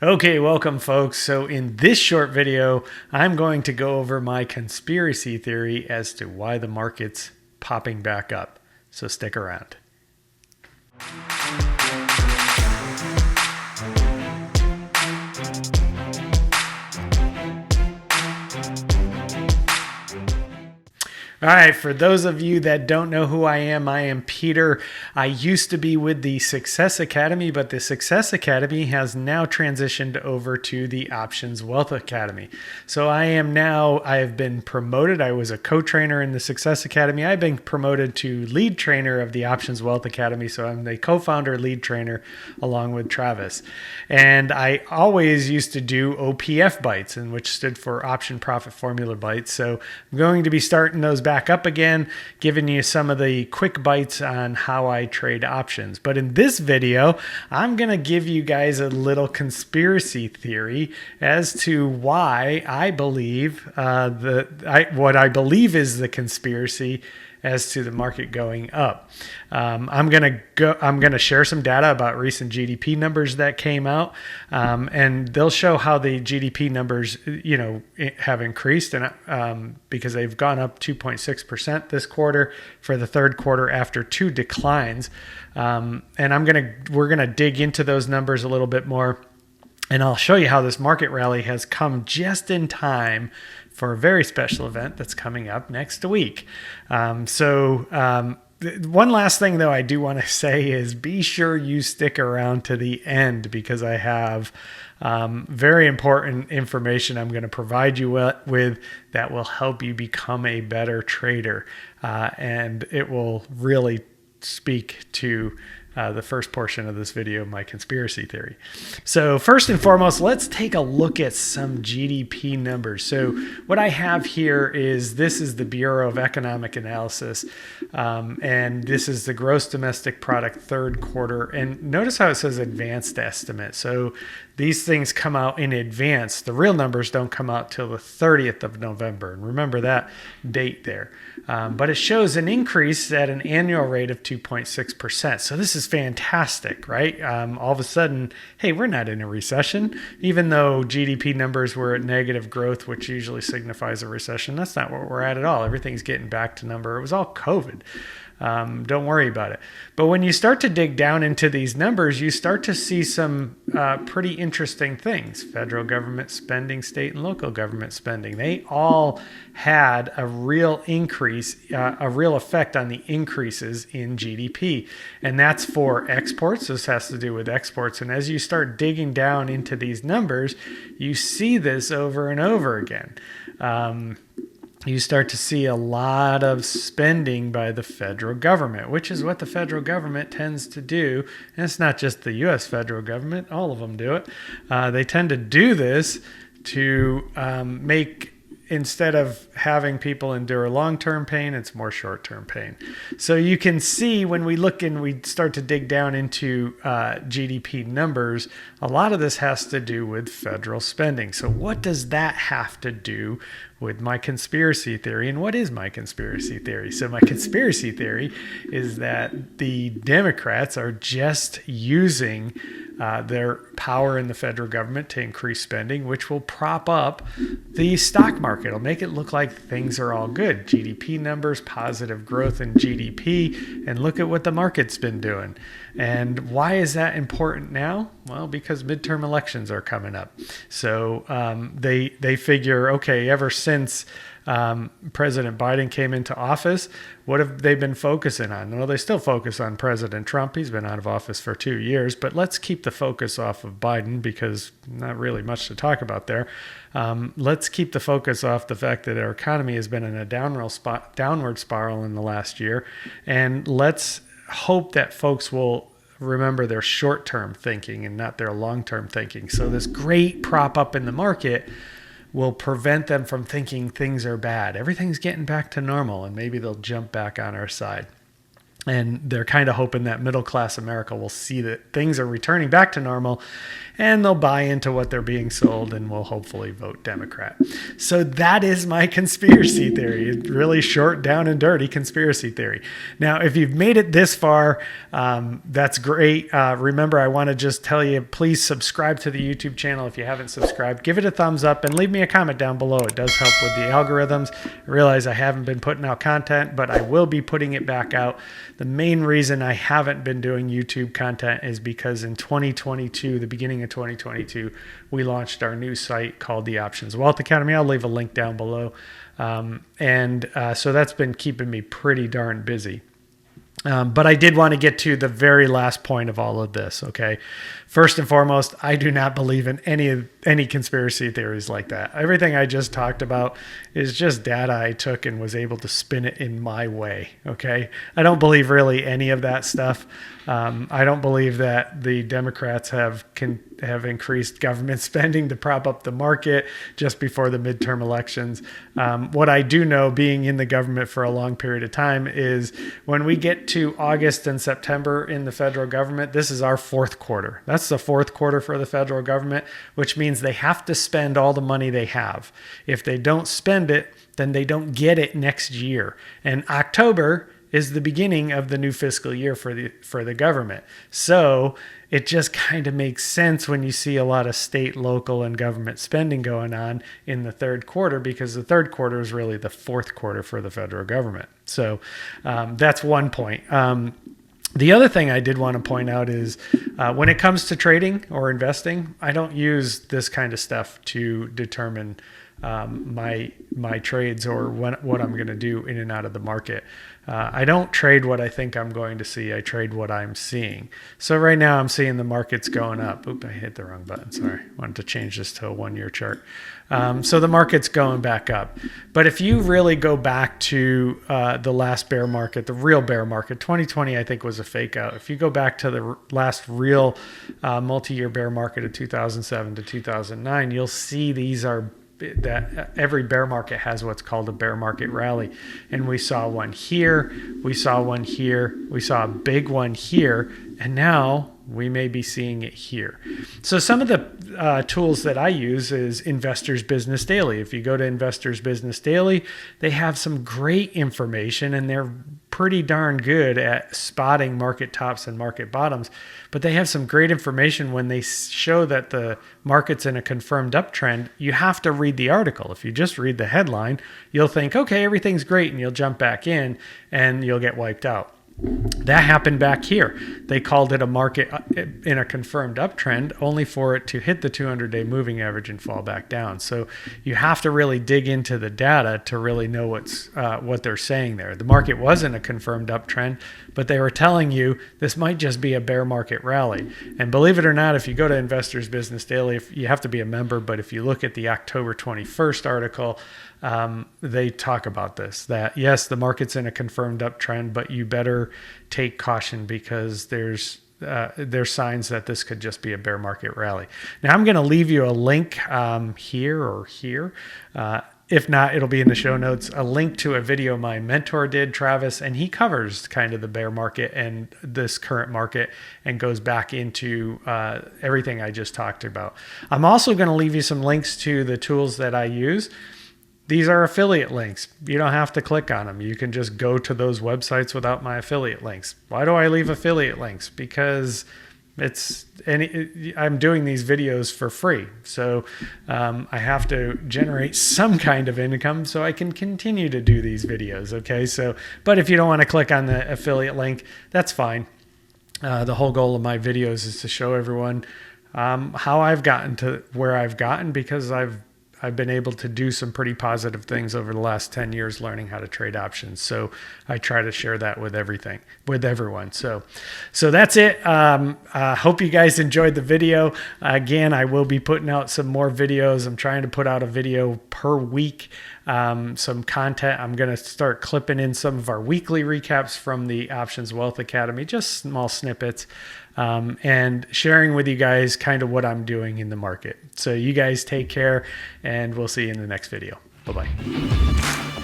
Okay, welcome folks. So in this short video, I'm going to go over my conspiracy theory as to why the market's popping back up. So stick around. All right, for those of you that don't know who I am Peter. I used to be with the Success Academy, but the Success Academy has now transitioned over to the Options Wealth Academy. So I have been promoted. I was a co-trainer in the Success Academy. I've been promoted to lead trainer of the Options Wealth Academy. So I'm the co-founder, lead trainer, along with Travis. And I always used to do OPF bites, and which stood for Option Profit Formula bites. So I'm going to be starting those back up again, giving you some of the quick bites on how I trade options. But in this video, I'm going to give you guys a little conspiracy theory as to why I believe what I believe is the conspiracy as to the market going up. I'm going to share some data about recent GDP numbers that came out, and they'll show how the GDP numbers, have increased, and because they've gone up 2.6% this quarter for the third quarter after two declines. And we're gonna dig into those numbers a little bit more. And I'll show you how this market rally has come just in time for a very special event that's coming up next week. One last thing, though, I do want to say is be sure you stick around to the end, because I have very important information I'm going to provide you with that will help you become a better trader. And it will really speak to the first portion of this video, my conspiracy theory. So first and foremost, let's take a look at some GDP numbers. So what I have here is, this is the Bureau of Economic Analysis, and this is the gross domestic product third quarter. And notice how it says advanced estimate. So these things come out in advance. The real numbers don't come out till the 30th of November. And remember that date there. But it shows an increase at an annual rate of 2.6%. So this is fantastic, right? All of a sudden, hey, we're not in a recession. Even though GDP numbers were at negative growth, which usually signifies a recession, that's not where we're at all. Everything's getting back to number. It was all COVID. Don't worry about it. But when you start to dig down into these numbers, you start to see some pretty interesting things. Federal government spending, state and local government spending, they all had a real increase, a real effect on the increases in GDP. And that's for exports. This has to do with exports. And as you start digging down into these numbers, you see this over and over again. You start to see a lot of spending by the federal government, which is what the federal government tends to do. And it's not just the U.S. federal government. All of them do it. They tend to do this to instead of having people endure long-term pain, it's more short-term pain. So you can see when we look and we start to dig down into GDP numbers, a lot of this has to do with federal spending. So what does that have to do with my conspiracy theory? And what is my conspiracy theory? So my conspiracy theory is that the Democrats are just using their power in the federal government to increase spending, which will prop up the stock market. It'll make it look like things are all good. GDP numbers, positive growth in GDP, and look at what the market's been doing. And why is that important now? Well, because midterm elections are coming up. So they figure, okay, ever since President Biden came into office, what have they been focusing on? Well, they still focus on President Trump. He's been out of office for 2 years, but let's keep the focus off of Biden, because not really much to talk about there. Let's keep the focus off the fact that our economy has been in a downward spiral in the last year. And let's hope that folks will remember their short-term thinking and not their long-term thinking. So this great prop up in the market will prevent them from thinking things are bad. Everything's getting back to normal, and maybe they'll jump back on our side. And they're kind of hoping that middle class America will see that things are returning back to normal, and they'll buy into what they're being sold and will hopefully vote Democrat. So that is my conspiracy theory. Really short, down and dirty conspiracy theory. Now, if you've made it this far, that's great. Remember, I want to just tell you, please subscribe to the YouTube channel if you haven't subscribed. Give it a thumbs up and leave me a comment down below. It does help with the algorithms. I realize I haven't been putting out content, but I will be putting it back out. The main reason I haven't been doing YouTube content is because in 2022, the beginning of 2022, we launched our new site called the Options Wealth Academy. I'll leave a link down below. So that's been keeping me pretty darn busy. But I did want to get to the very last point of all of this, okay? First and foremost, I do not believe in any conspiracy theories like that. Everything I just talked about is just data I took and was able to spin it in my way, okay? I don't believe really any of that stuff. I don't believe that the Democrats have increased government spending to prop up the market just before the midterm elections. What I do know, being in the government for a long period of time, is when we get to August and September in the federal government, this is our fourth quarter. That's the fourth quarter for the federal government, which means they have to spend all the money they have. If they don't spend it, then they don't get it next year. And October is the beginning of the new fiscal year for the government. So it just kind of makes sense when you see a lot of state, local, and government spending going on in the third quarter, because the third quarter is really the fourth quarter for the federal government. So that's one point. The other thing I did want to point out is when it comes to trading or investing, I don't use this kind of stuff to determine my trades or what I'm going to do in and out of the market. I don't trade what I think I'm going to see. I trade what I'm seeing. So right now I'm seeing the market's going up. Oop, I hit the wrong button. Sorry. I wanted to change this to a 1-year chart. So the market's going back up. But if you really go back to the last bear market, the real bear market, 2020, I think, was a fake out. If you go back to the last real multi-year bear market of 2007 to 2009, you'll see that every bear market has what's called a bear market rally. And we saw one here, we saw one here, we saw a big one here, and now we may be seeing it here. So some of the tools that I use is Investors Business Daily. If you go to Investors Business Daily, they have some great information, and they're pretty darn good at spotting market tops and market bottoms. But they have some great information when they show that the market's in a confirmed uptrend. You have to read the article. If you just read the headline, you'll think, okay, everything's great, and you'll jump back in and you'll get wiped out. That happened back here. They called it a market in a confirmed uptrend, only for it to hit the 200-day moving average and fall back down. So you have to really dig into the data to really know what they're saying there. The market wasn't a confirmed uptrend, but they were telling you this might just be a bear market rally. And believe it or not, if you go to Investors Business Daily, you have to be a member, but if you look at the October 21st article, they talk about this, that yes, the market's in a confirmed uptrend, but you better take caution because there's signs that this could just be a bear market rally. Now I'm going to leave you a link here or here. If not, it'll be in the show notes, a link to a video my mentor did, Travis, and he covers kind of the bear market and this current market and goes back into everything I just talked about. I'm also going to leave you some links to the tools that I use. These are affiliate links. You don't have to click on them. You can just go to those websites without my affiliate links. Why do I leave affiliate links? Because I'm doing these videos for free. So I have to generate some kind of income so I can continue to do these videos. Okay. So, but if you don't want to click on the affiliate link, that's fine. The whole goal of my videos is to show everyone how I've gotten to where I've gotten, because I've been able to do some pretty positive things over the last 10 years learning how to trade options. So I try to share that with everyone. So that's it. Hope you guys enjoyed the video. Again, I will be putting out some more videos. I'm trying to put out a video per week. Some content. I'm going to start clipping in some of our weekly recaps from the Options Wealth Academy, just small snippets, and sharing with you guys kind of what I'm doing in the market. So you guys take care, and we'll see you in the next video. Bye-bye.